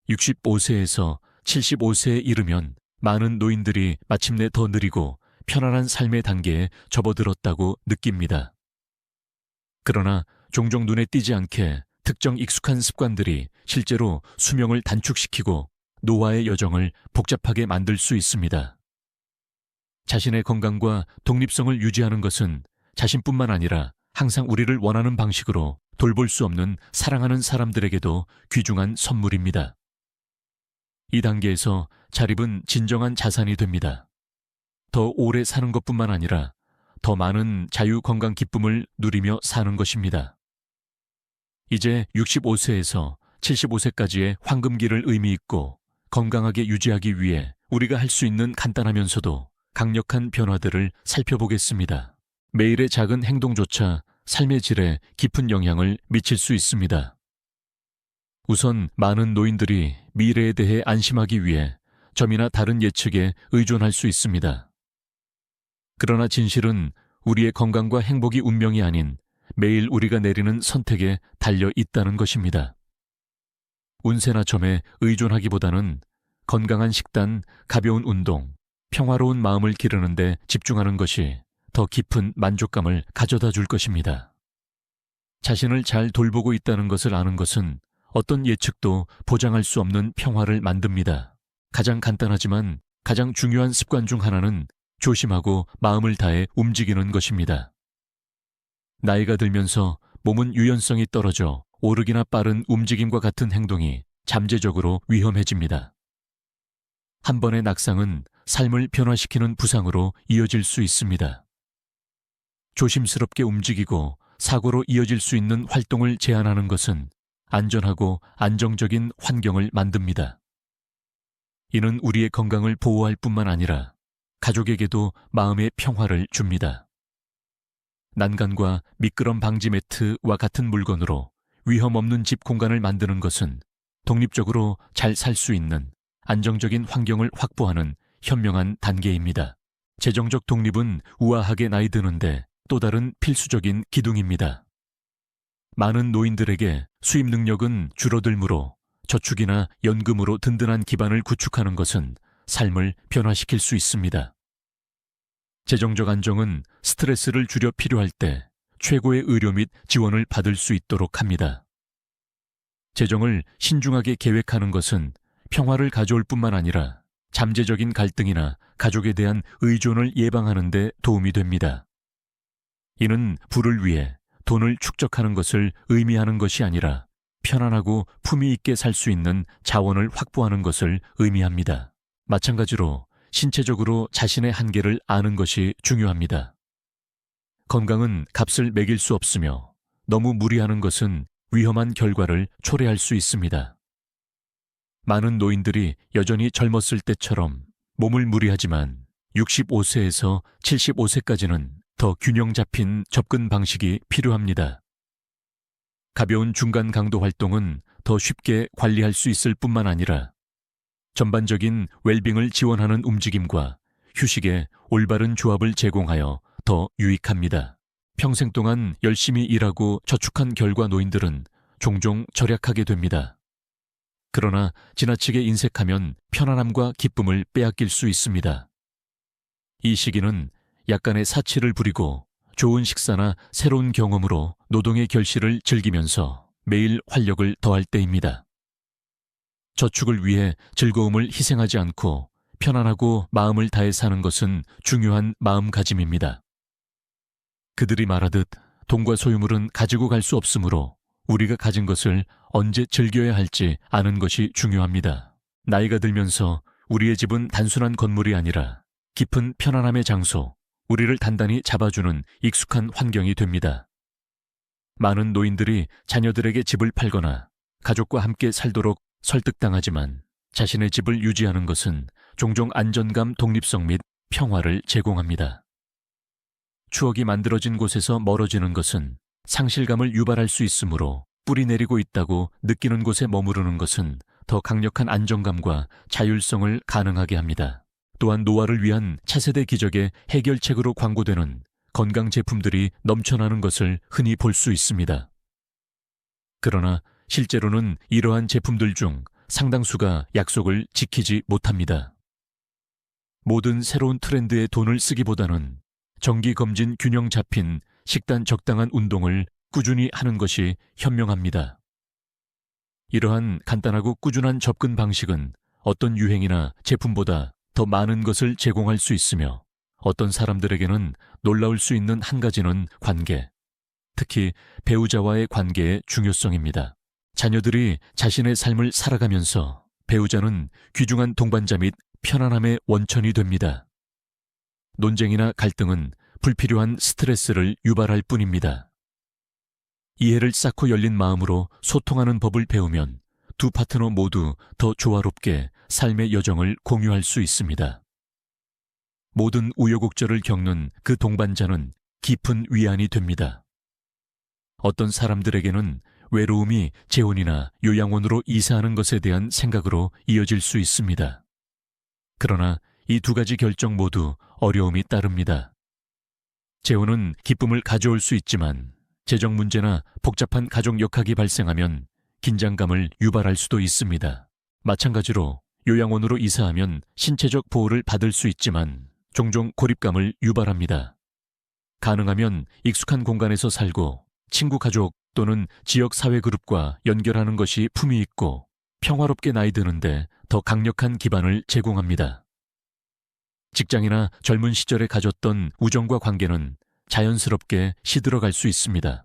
65세에서 75세에 이르면 많은 노인들이 마침내 더 느리고 편안한 삶의 단계에 접어들었다고 느낍니다. 그러나 종종 눈에 띄지 않게 특정 익숙한 습관들이 실제로 수명을 단축시키고 노화의 여정을 복잡하게 만들 수 있습니다. 자신의 건강과 독립성을 유지하는 것은 자신뿐만 아니라 항상 우리를 원하는 방식으로 돌볼 수 없는 사랑하는 사람들에게도 귀중한 선물입니다. 이 단계에서 자립은 진정한 자산이 됩니다. 더 오래 사는 것뿐만 아니라 더 많은 자유 건강 기쁨을 누리며 사는 것입니다. 이제 65세에서 75세까지의 황금기를 의미 있고 건강하게 유지하기 위해 우리가 할 수 있는 간단하면서도 강력한 변화들을 살펴보겠습니다. 매일의 작은 행동조차 삶의 질에 깊은 영향을 미칠 수 있습니다. 우선 많은 노인들이 미래에 대해 안심하기 위해 점이나 다른 예측에 의존할 수 있습니다. 그러나 진실은 우리의 건강과 행복이 운명이 아닌 매일 우리가 내리는 선택에 달려 있다는 것입니다. 운세나 점에 의존하기보다는 건강한 식단, 가벼운 운동, 평화로운 마음을 기르는 데 집중하는 것이 더 깊은 만족감을 가져다 줄 것입니다. 자신을 잘 돌보고 있다는 것을 아는 것은 어떤 예측도 보장할 수 없는 평화를 만듭니다. 가장 간단하지만 가장 중요한 습관 중 하나는 조심하고 마음을 다해 움직이는 것입니다. 나이가 들면서 몸은 유연성이 떨어져 오르기나 빠른 움직임과 같은 행동이 잠재적으로 위험해집니다. 한 번의 낙상은 삶을 변화시키는 부상으로 이어질 수 있습니다. 조심스럽게 움직이고 사고로 이어질 수 있는 활동을 제한하는 것은 안전하고 안정적인 환경을 만듭니다. 이는 우리의 건강을 보호할 뿐만 아니라 가족에게도 마음의 평화를 줍니다. 난간과 미끄럼 방지 매트와 같은 물건으로 위험 없는 집 공간을 만드는 것은 독립적으로 잘 살 수 있는 안정적인 환경을 확보하는 현명한 단계입니다. 재정적 독립은 우아하게 나이 드는데 또 다른 필수적인 기둥입니다. 많은 노인들에게 수입 능력은 줄어들므로 저축이나 연금으로 든든한 기반을 구축하는 것은 삶을 변화시킬 수 있습니다. 재정적 안정은 스트레스를 줄여 필요할 때 최고의 의료 및 지원을 받을 수 있도록 합니다. 재정을 신중하게 계획하는 것은 평화를 가져올 뿐만 아니라 잠재적인 갈등이나 가족에 대한 의존을 예방하는 데 도움이 됩니다. 이는 부를 위해 돈을 축적하는 것을 의미하는 것이 아니라 편안하고 품위 있게 살 수 있는 자원을 확보하는 것을 의미합니다. 마찬가지로 신체적으로 자신의 한계를 아는 것이 중요합니다. 건강은 값을 매길 수 없으며 너무 무리하는 것은 위험한 결과를 초래할 수 있습니다. 많은 노인들이 여전히 젊었을 때처럼 몸을 무리하지만 65세에서 75세까지는 더 균형 잡힌 접근 방식이 필요합니다. 가벼운 중간 강도 활동은 더 쉽게 관리할 수 있을 뿐만 아니라 전반적인 웰빙을 지원하는 움직임과 휴식의 올바른 조합을 제공하여 더 유익합니다. 평생 동안 열심히 일하고 저축한 결과 노인들은 종종 절약하게 됩니다. 그러나 지나치게 인색하면 편안함과 기쁨을 빼앗길 수 있습니다. 이 시기는 약간의 사치를 부리고 좋은 식사나 새로운 경험으로 노동의 결실을 즐기면서 매일 활력을 더할 때입니다. 저축을 위해 즐거움을 희생하지 않고 편안하고 마음을 다해 사는 것은 중요한 마음가짐입니다. 그들이 말하듯 돈과 소유물은 가지고 갈 수 없으므로 우리가 가진 것을 언제 즐겨야 할지 아는 것이 중요합니다. 나이가 들면서 우리의 집은 단순한 건물이 아니라 깊은 편안함의 장소, 우리를 단단히 잡아주는 익숙한 환경이 됩니다. 많은 노인들이 자녀들에게 집을 팔거나 가족과 함께 살도록 설득당하지만 자신의 집을 유지하는 것은 종종 안정감, 독립성 및 평화를 제공합니다. 추억이 만들어진 곳에서 멀어지는 것은 상실감을 유발할 수 있으므로 뿌리 내리고 있다고 느끼는 곳에 머무르는 것은 더 강력한 안정감과 자율성을 가능하게 합니다. 또한 노화를 위한 차세대 기적의 해결책으로 광고되는 건강 제품들이 넘쳐나는 것을 흔히 볼 수 있습니다. 그러나 실제로는 이러한 제품들 중 상당수가 약속을 지키지 못합니다. 모든 새로운 트렌드에 돈을 쓰기보다는 정기검진 균형 잡힌 식단 적당한 운동을 꾸준히 하는 것이 현명합니다. 이러한 간단하고 꾸준한 접근 방식은 어떤 유행이나 제품보다 더 많은 것을 제공할 수 있으며, 어떤 사람들에게는 놀라울 수 있는 한 가지는 관계, 특히 배우자와의 관계의 중요성입니다. 자녀들이 자신의 삶을 살아가면서 배우자는 귀중한 동반자 및 편안함의 원천이 됩니다. 논쟁이나 갈등은 불필요한 스트레스를 유발할 뿐입니다. 이해를 쌓고 열린 마음으로 소통하는 법을 배우면 두 파트너 모두 더 조화롭게 삶의 여정을 공유할 수 있습니다. 모든 우여곡절을 겪는 그 동반자는 깊은 위안이 됩니다. 어떤 사람들에게는 외로움이 재혼이나 요양원으로 이사하는 것에 대한 생각으로 이어질 수 있습니다. 그러나 이 두 가지 결정 모두 어려움이 따릅니다. 재혼은 기쁨을 가져올 수 있지만 재정 문제나 복잡한 가족 역학이 발생하면 긴장감을 유발할 수도 있습니다. 마찬가지로 요양원으로 이사하면 신체적 보호를 받을 수 있지만 종종 고립감을 유발합니다. 가능하면 익숙한 공간에서 살고 친구 가족 또는 지역 사회 그룹과 연결하는 것이 품위 있고 평화롭게 나이 드는데 더 강력한 기반을 제공합니다. 직장이나 젊은 시절에 가졌던 우정과 관계는 자연스럽게 시들어갈 수 있습니다.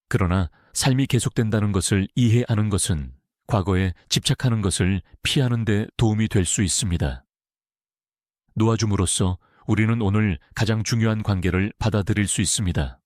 그러나 삶이 계속된다는 것을 이해하는 것은 과거에 집착하는 것을 피하는 데 도움이 될 수 있습니다. 놓아줌으로써 우리는 오늘 가장 중요한 관계를 받아들일 수 있습니다.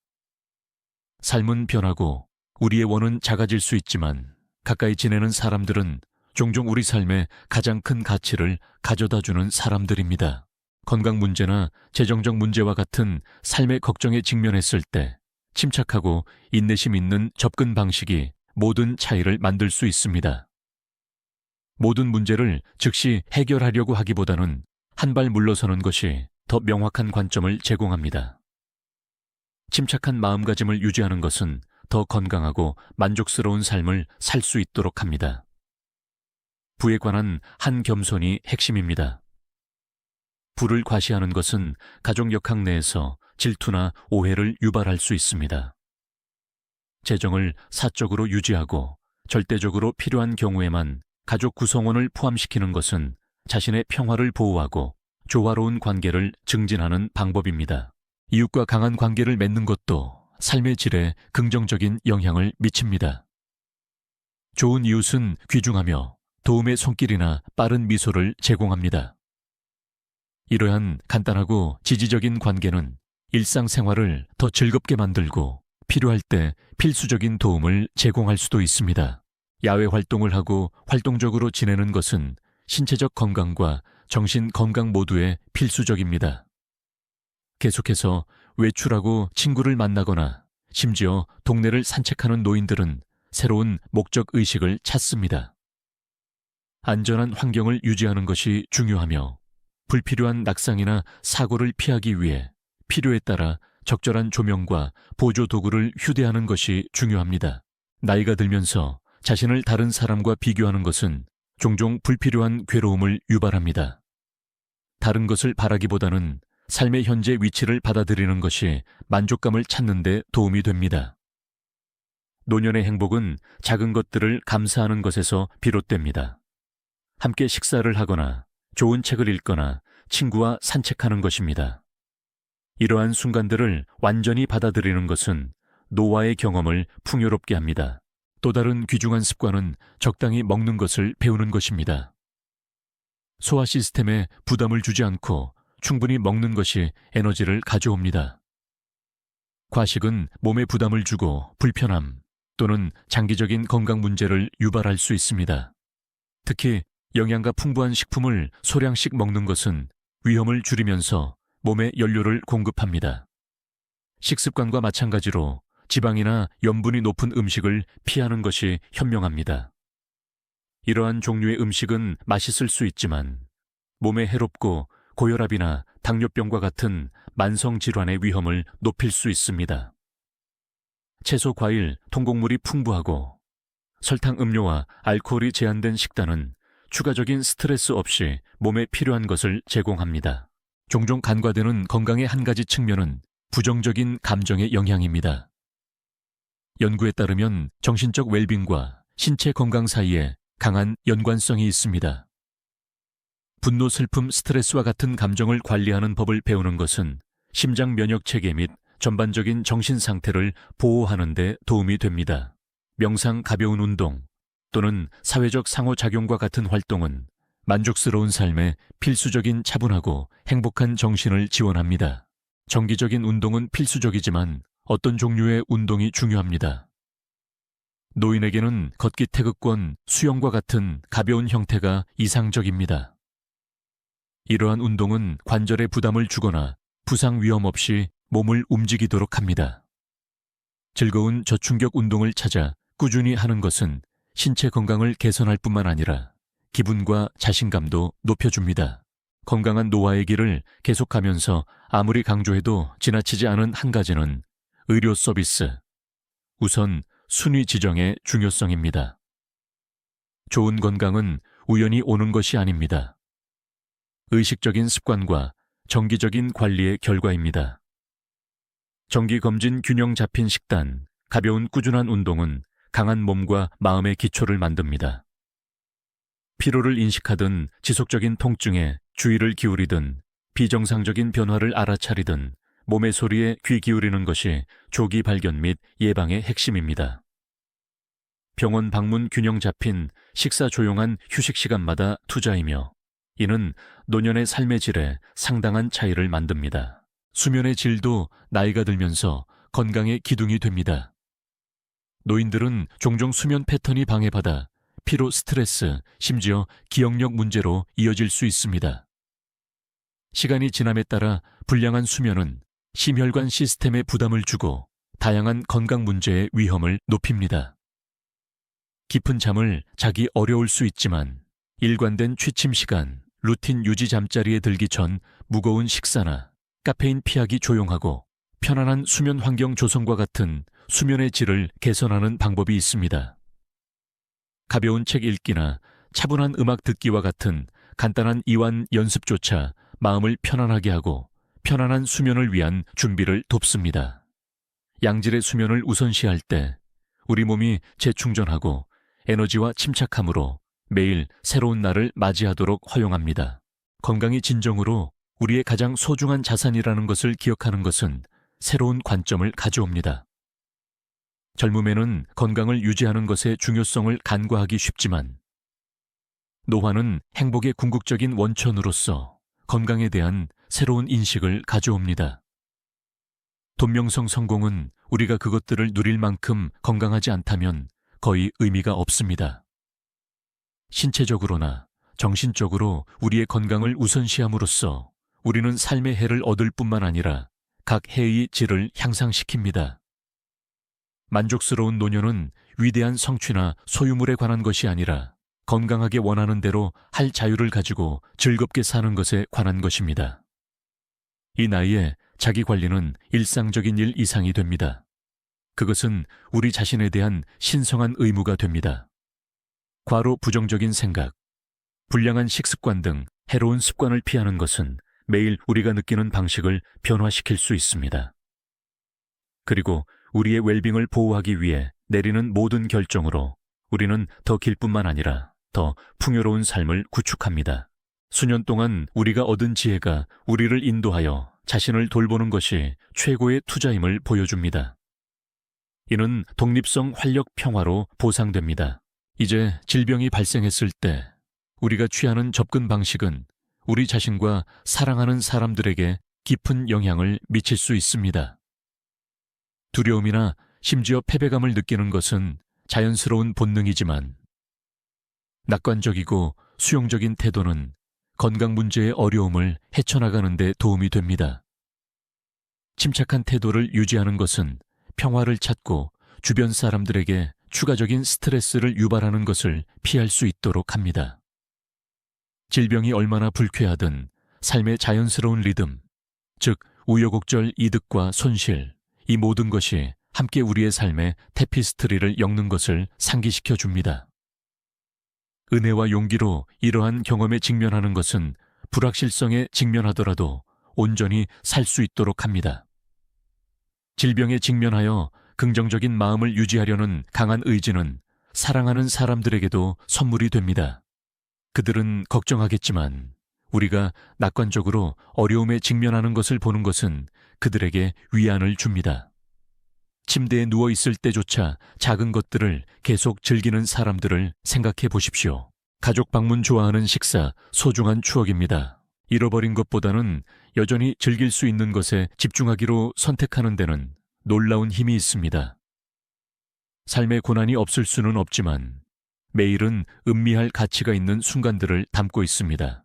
삶은 변하고 우리의 원은 작아질 수 있지만 가까이 지내는 사람들은 종종 우리 삶에 가장 큰 가치를 가져다주는 사람들입니다. 건강 문제나 재정적 문제와 같은 삶의 걱정에 직면했을 때 침착하고 인내심 있는 접근 방식이 모든 차이를 만들 수 있습니다. 모든 문제를 즉시 해결하려고 하기보다는 한 발 물러서는 것이 더 명확한 관점을 제공합니다. 침착한 마음가짐을 유지하는 것은 더 건강하고 만족스러운 삶을 살 수 있도록 합니다. 부에 관한 한 겸손이 핵심입니다. 부를 과시하는 것은 가족 역학 내에서 질투나 오해를 유발할 수 있습니다. 재정을 사적으로 유지하고 절대적으로 필요한 경우에만 가족 구성원을 포함시키는 것은 자신의 평화를 보호하고 조화로운 관계를 증진하는 방법입니다. 이웃과 강한 관계를 맺는 것도 삶의 질에 긍정적인 영향을 미칩니다. 좋은 이웃은 귀중하며 도움의 손길이나 빠른 미소를 제공합니다. 이러한 간단하고 지지적인 관계는 일상생활을 더 즐겁게 만들고 필요할 때 필수적인 도움을 제공할 수도 있습니다. 야외 활동을 하고 활동적으로 지내는 것은 신체적 건강과 정신 건강 모두에 필수적입니다. 계속해서 외출하고 친구를 만나거나 심지어 동네를 산책하는 노인들은 새로운 목적 의식을 찾습니다. 안전한 환경을 유지하는 것이 중요하며 불필요한 낙상이나 사고를 피하기 위해 필요에 따라 적절한 조명과 보조 도구를 휴대하는 것이 중요합니다. 나이가 들면서 자신을 다른 사람과 비교하는 것은 종종 불필요한 괴로움을 유발합니다. 다른 것을 바라기보다는 삶의 현재 위치를 받아들이는 것이 만족감을 찾는 데 도움이 됩니다. 노년의 행복은 작은 것들을 감사하는 것에서 비롯됩니다. 함께 식사를 하거나 좋은 책을 읽거나 친구와 산책하는 것입니다. 이러한 순간들을 완전히 받아들이는 것은 노화의 경험을 풍요롭게 합니다. 또 다른 귀중한 습관은 적당히 먹는 것을 배우는 것입니다. 소화 시스템에 부담을 주지 않고 충분히 먹는 것이 에너지를 가져옵니다. 과식은 몸에 부담을 주고 불편함 또는 장기적인 건강 문제를 유발할 수 있습니다. 특히 영양가 풍부한 식품을 소량씩 먹는 것은 위험을 줄이면서 몸에 연료를 공급합니다. 식습관과 마찬가지로 지방이나 염분이 높은 음식을 피하는 것이 현명합니다. 이러한 종류의 음식은 맛있을 수 있지만 몸에 해롭고 고혈압이나 당뇨병과 같은 만성 질환의 위험을 높일 수 있습니다. 채소, 과일, 통곡물이 풍부하고 설탕 음료와 알코올이 제한된 식단은 추가적인 스트레스 없이 몸에 필요한 것을 제공합니다. 종종 간과되는 건강의 한 가지 측면은 부정적인 감정의 영향입니다. 연구에 따르면 정신적 웰빙과 신체 건강 사이에 강한 연관성이 있습니다. 분노, 슬픔, 스트레스와 같은 감정을 관리하는 법을 배우는 것은 심장 면역 체계 및 전반적인 정신 상태를 보호하는 데 도움이 됩니다. 명상, 가벼운 운동 또는 사회적 상호작용과 같은 활동은 만족스러운 삶에 필수적인 차분하고 행복한 정신을 지원합니다. 정기적인 운동은 필수적이지만 어떤 종류의 운동이 중요합니다. 노인에게는 걷기, 태극권, 수영과 같은 가벼운 형태가 이상적입니다. 이러한 운동은 관절에 부담을 주거나 부상 위험 없이 몸을 움직이도록 합니다. 즐거운 저충격 운동을 찾아 꾸준히 하는 것은 신체 건강을 개선할 뿐만 아니라 기분과 자신감도 높여줍니다. 건강한 노화의 길을 계속하면서 아무리 강조해도 지나치지 않은 한 가지는 의료 서비스, 우선 순위 지정의 중요성입니다. 좋은 건강은 우연히 오는 것이 아닙니다. 의식적인 습관과 정기적인 관리의 결과입니다. 정기검진, 균형 잡힌 식단, 가벼운 꾸준한 운동은 강한 몸과 마음의 기초를 만듭니다. 피로를 인식하든 지속적인 통증에 주의를 기울이든 비정상적인 변화를 알아차리든 몸의 소리에 귀 기울이는 것이 조기 발견 및 예방의 핵심입니다. 병원 방문, 균형 잡힌 식사, 조용한 휴식 시간마다 투자이며 이는 노년의 삶의 질에 상당한 차이를 만듭니다. 수면의 질도 나이가 들면서 건강의 기둥이 됩니다. 노인들은 종종 수면 패턴이 방해받아 피로, 스트레스, 심지어 기억력 문제로 이어질 수 있습니다. 시간이 지남에 따라 불량한 수면은 심혈관 시스템에 부담을 주고 다양한 건강 문제의 위험을 높입니다. 깊은 잠을 자기 어려울 수 있지만 일관된 취침 시간, 루틴 유지, 잠자리에 들기 전 무거운 식사나 카페인 피하기, 조용하고 편안한 수면 환경 조성과 같은 수면의 질을 개선하는 방법이 있습니다. 가벼운 책 읽기나 차분한 음악 듣기와 같은 간단한 이완 연습조차 마음을 편안하게 하고 편안한 수면을 위한 준비를 돕습니다. 양질의 수면을 우선시할 때 우리 몸이 재충전하고 에너지와 침착함으로 매일 새로운 날을 맞이하도록 허용합니다. 건강이 진정으로 우리의 가장 소중한 자산이라는 것을 기억하는 것은 새로운 관점을 가져옵니다. 젊음에는 건강을 유지하는 것의 중요성을 간과하기 쉽지만 노화는 행복의 궁극적인 원천으로서 건강에 대한 새로운 인식을 가져옵니다. 돈명성 성공은 우리가 그것들을 누릴 만큼 건강하지 않다면 거의 의미가 없습니다. 신체적으로나 정신적으로 우리의 건강을 우선시함으로써 우리는 삶의 해를 얻을 뿐만 아니라 각 해의 질을 향상시킵니다. 만족스러운 노년은 위대한 성취나 소유물에 관한 것이 아니라 건강하게 원하는 대로 할 자유를 가지고 즐겁게 사는 것에 관한 것입니다. 이 나이에 자기 관리는 일상적인 일 이상이 됩니다. 그것은 우리 자신에 대한 신성한 의무가 됩니다. 과로 부정적인 생각, 불량한 식습관 등 해로운 습관을 피하는 것은 매일 우리가 느끼는 방식을 변화시킬 수 있습니다. 그리고 우리의 웰빙을 보호하기 위해 내리는 모든 결정으로 우리는 더 길 뿐만 아니라 더 풍요로운 삶을 구축합니다. 수년 동안 우리가 얻은 지혜가 우리를 인도하여 자신을 돌보는 것이 최고의 투자임을 보여줍니다. 이는 독립성, 활력, 평화로 보상됩니다. 이제 질병이 발생했을 때 우리가 취하는 접근 방식은 우리 자신과 사랑하는 사람들에게 깊은 영향을 미칠 수 있습니다. 두려움이나 심지어 패배감을 느끼는 것은 자연스러운 본능이지만 낙관적이고 수용적인 태도는 건강 문제의 어려움을 헤쳐나가는 데 도움이 됩니다. 침착한 태도를 유지하는 것은 평화를 찾고 주변 사람들에게 추가적인 스트레스를 유발하는 것을 피할 수 있도록 합니다. 질병이 얼마나 불쾌하든 삶의 자연스러운 리듬, 즉 우여곡절, 이득과 손실, 이 모든 것이 함께 우리의 삶의 테피스트리를 엮는 것을 상기시켜 줍니다. 은혜와 용기로 이러한 경험에 직면하는 것은 불확실성에 직면하더라도 온전히 살 수 있도록 합니다. 질병에 직면하여 긍정적인 마음을 유지하려는 강한 의지는 사랑하는 사람들에게도 선물이 됩니다. 그들은 걱정하겠지만 우리가 낙관적으로 어려움에 직면하는 것을 보는 것은 그들에게 위안을 줍니다. 침대에 누워 있을 때조차 작은 것들을 계속 즐기는 사람들을 생각해 보십시오. 가족 방문 좋아하는 식사, 소중한 추억입니다. 잃어버린 것보다는 여전히 즐길 수 있는 것에 집중하기로 선택하는 데는 놀라운 힘이 있습니다. 삶의 고난이 없을 수는 없지만 매일은 음미할 가치가 있는 순간들을 담고 있습니다.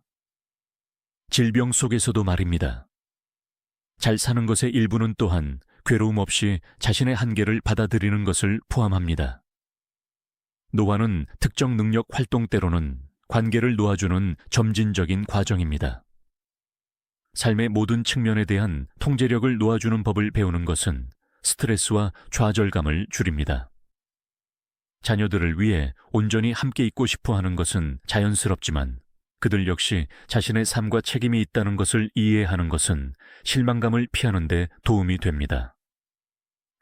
질병 속에서도 말입니다. 잘 사는 것의 일부는 또한 괴로움 없이 자신의 한계를 받아들이는 것을 포함합니다. 노화는 특정 능력 활동 때로는 관계를 놓아주는 점진적인 과정입니다. 삶의 모든 측면에 대한 통제력을 놓아주는 법을 배우는 것은 스트레스와 좌절감을 줄입니다. 자녀들을 위해 온전히 함께 있고 싶어 하는 것은 자연스럽지만 그들 역시 자신의 삶과 책임이 있다는 것을 이해하는 것은 실망감을 피하는 데 도움이 됩니다.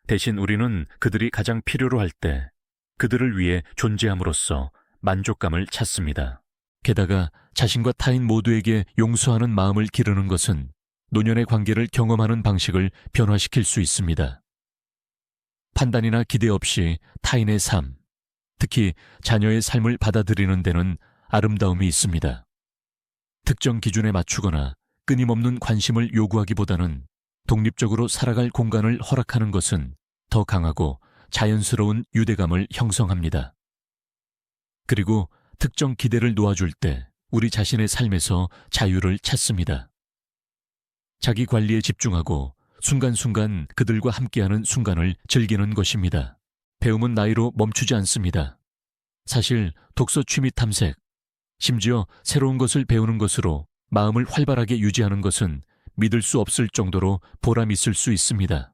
대신 우리는 그들이 가장 필요로 할 때 그들을 위해 존재함으로써 만족감을 찾습니다. 게다가 자신과 타인 모두에게 용서하는 마음을 기르는 것은 노년의 관계를 경험하는 방식을 변화시킬 수 있습니다. 판단이나 기대 없이 타인의 삶, 특히 자녀의 삶을 받아들이는 데는 아름다움이 있습니다. 특정 기준에 맞추거나 끊임없는 관심을 요구하기보다는 독립적으로 살아갈 공간을 허락하는 것은 더 강하고 자연스러운 유대감을 형성합니다. 그리고 특정 기대를 놓아줄 때 우리 자신의 삶에서 자유를 찾습니다. 자기 관리에 집중하고 순간순간 그들과 함께하는 순간을 즐기는 것입니다. 배움은 나이로 멈추지 않습니다. 사실 독서 취미 탐색, 심지어 새로운 것을 배우는 것으로 마음을 활발하게 유지하는 것은 믿을 수 없을 정도로 보람 있을 수 있습니다.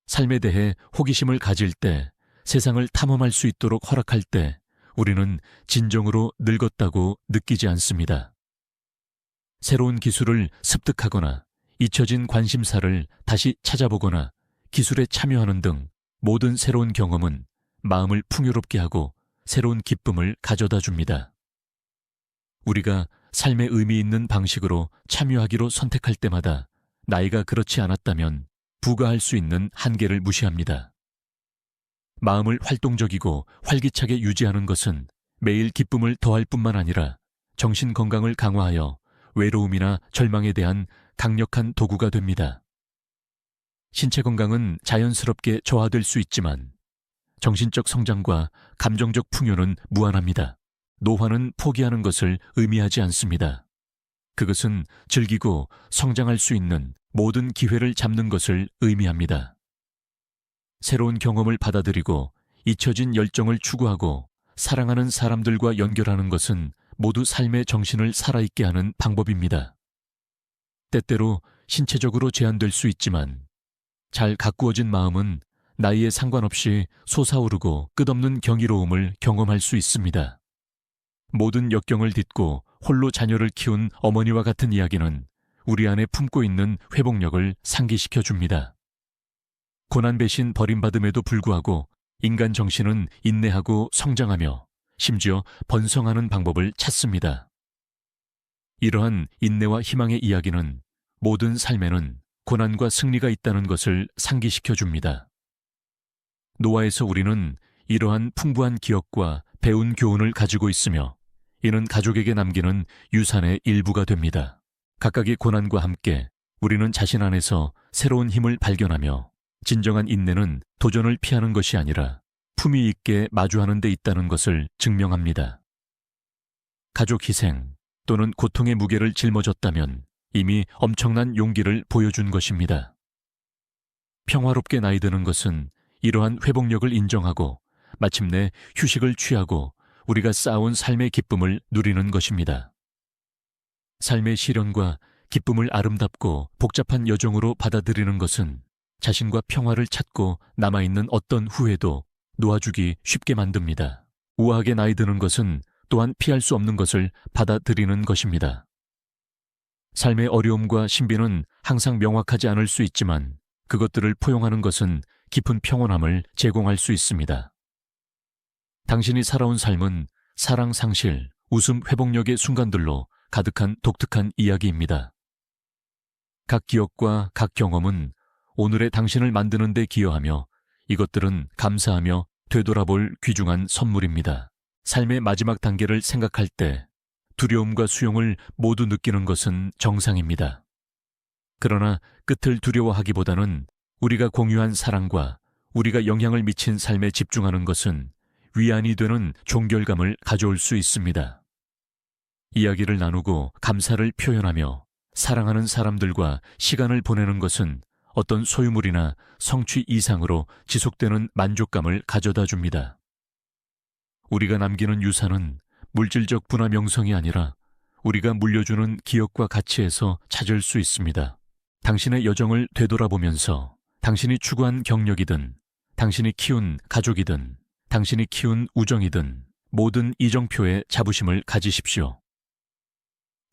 삶에 대해 호기심을 가질 때, 세상을 탐험할 수 있도록 허락할 때 우리는 진정으로 늙었다고 느끼지 않습니다. 새로운 기술을 습득하거나 잊혀진 관심사를 다시 찾아보거나 기술에 참여하는 등 모든 새로운 경험은 마음을 풍요롭게 하고 새로운 기쁨을 가져다 줍니다. 우리가 삶의 의미 있는 방식으로 참여하기로 선택할 때마다 나이가 그렇지 않았다면 부과할 수 있는 한계를 무시합니다. 마음을 활동적이고 활기차게 유지하는 것은 매일 기쁨을 더할 뿐만 아니라 정신 건강을 강화하여 외로움이나 절망에 대한 강력한 도구가 됩니다. 신체 건강은 자연스럽게 저하될 수 있지만 정신적 성장과 감정적 풍요는 무한합니다. 노화는 포기하는 것을 의미하지 않습니다. 그것은 즐기고 성장할 수 있는 모든 기회를 잡는 것을 의미합니다. 새로운 경험을 받아들이고 잊혀진 열정을 추구하고 사랑하는 사람들과 연결하는 것은 모두 삶의 정신을 살아있게 하는 방법입니다. 때때로 신체적으로 제한될 수 있지만 잘 가꾸어진 마음은 나이에 상관없이 솟아오르고 끝없는 경이로움을 경험할 수 있습니다. 모든 역경을 딛고 홀로 자녀를 키운 어머니와 같은 이야기는 우리 안에 품고 있는 회복력을 상기시켜 줍니다. 고난 배신 버림받음에도 불구하고 인간 정신은 인내하고 성장하며 심지어 번성하는 방법을 찾습니다. 이러한 인내와 희망의 이야기는 모든 삶에는 고난과 승리가 있다는 것을 상기시켜 줍니다. 노화에서 우리는 이러한 풍부한 기억과 배운 교훈을 가지고 있으며 이는 가족에게 남기는 유산의 일부가 됩니다. 각각의 고난과 함께 우리는 자신 안에서 새로운 힘을 발견하며 진정한 인내는 도전을 피하는 것이 아니라 품위 있게 마주하는 데 있다는 것을 증명합니다. 가족 희생 또는 고통의 무게를 짊어졌다면 이미 엄청난 용기를 보여준 것입니다. 평화롭게 나이 드는 것은 이러한 회복력을 인정하고 마침내 휴식을 취하고 우리가 쌓아온 삶의 기쁨을 누리는 것입니다. 삶의 시련과 기쁨을 아름답고 복잡한 여정으로 받아들이는 것은 자신과 평화를 찾고 남아있는 어떤 후회도 놓아주기 쉽게 만듭니다. 우아하게 나이 드는 것은 또한 피할 수 없는 것을 받아들이는 것입니다. 삶의 어려움과 신비는 항상 명확하지 않을 수 있지만 그것들을 포용하는 것은 깊은 평온함을 제공할 수 있습니다. 당신이 살아온 삶은 사랑 상실, 웃음 회복력의 순간들로 가득한 독특한 이야기입니다. 각 기억과 각 경험은 오늘의 당신을 만드는 데 기여하며 이것들은 감사하며 되돌아볼 귀중한 선물입니다. 삶의 마지막 단계를 생각할 때 두려움과 수용을 모두 느끼는 것은 정상입니다. 그러나 끝을 두려워하기보다는 우리가 공유한 사랑과 우리가 영향을 미친 삶에 집중하는 것은 위안이 되는 종결감을 가져올 수 있습니다. 이야기를 나누고 감사를 표현하며 사랑하는 사람들과 시간을 보내는 것은 어떤 소유물이나 성취 이상으로 지속되는 만족감을 가져다 줍니다. 우리가 남기는 유산은 물질적 부나 명성이 아니라 우리가 물려주는 기억과 가치에서 찾을 수 있습니다. 당신의 여정을 되돌아보면서 당신이 추구한 경력이든 당신이 키운 가족이든 당신이 키운 우정이든 모든 이정표에 자부심을 가지십시오.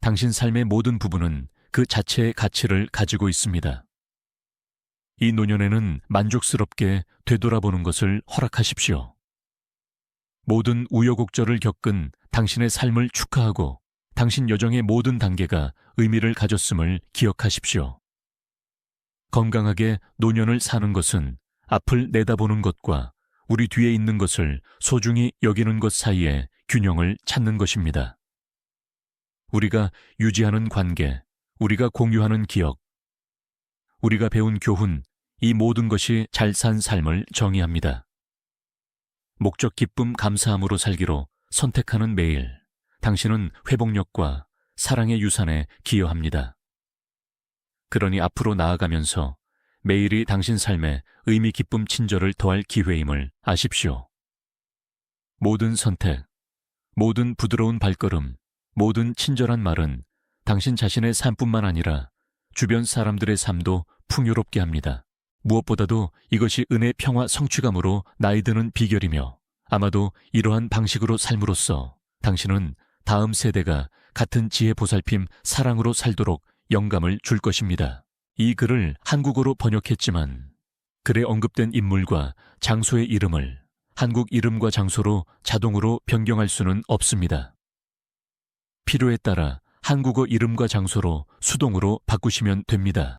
당신 삶의 모든 부분은 그 자체의 가치를 가지고 있습니다. 이 노년에는 만족스럽게 되돌아보는 것을 허락하십시오. 모든 우여곡절을 겪은 당신의 삶을 축하하고 당신 여정의 모든 단계가 의미를 가졌음을 기억하십시오. 건강하게 노년을 사는 것은 앞을 내다보는 것과 우리 뒤에 있는 것을 소중히 여기는 것 사이에 균형을 찾는 것입니다. 우리가 유지하는 관계, 우리가 공유하는 기억, 우리가 배운 교훈, 이 모든 것이 잘 산 삶을 정의합니다. 목적 기쁨 감사함으로 살기로 선택하는 매일, 당신은 회복력과 사랑의 유산에 기여합니다. 그러니 앞으로 나아가면서 매일이 당신 삶에 의미 기쁨 친절을 더할 기회임을 아십시오. 모든 선택, 모든 부드러운 발걸음, 모든 친절한 말은 당신 자신의 삶뿐만 아니라 주변 사람들의 삶도 풍요롭게 합니다. 무엇보다도 이것이 은혜 평화 성취감으로 나이 드는 비결이며 아마도 이러한 방식으로 삶으로써 당신은 다음 세대가 같은 지혜 보살핌 사랑으로 살도록 영감을 줄 것입니다. 이 글을 한국어로 번역했지만 글에 언급된 인물과 장소의 이름을 한국 이름과 장소로 자동으로 변경할 수는 없습니다. 필요에 따라 한국어 이름과 장소로 수동으로 바꾸시면 됩니다.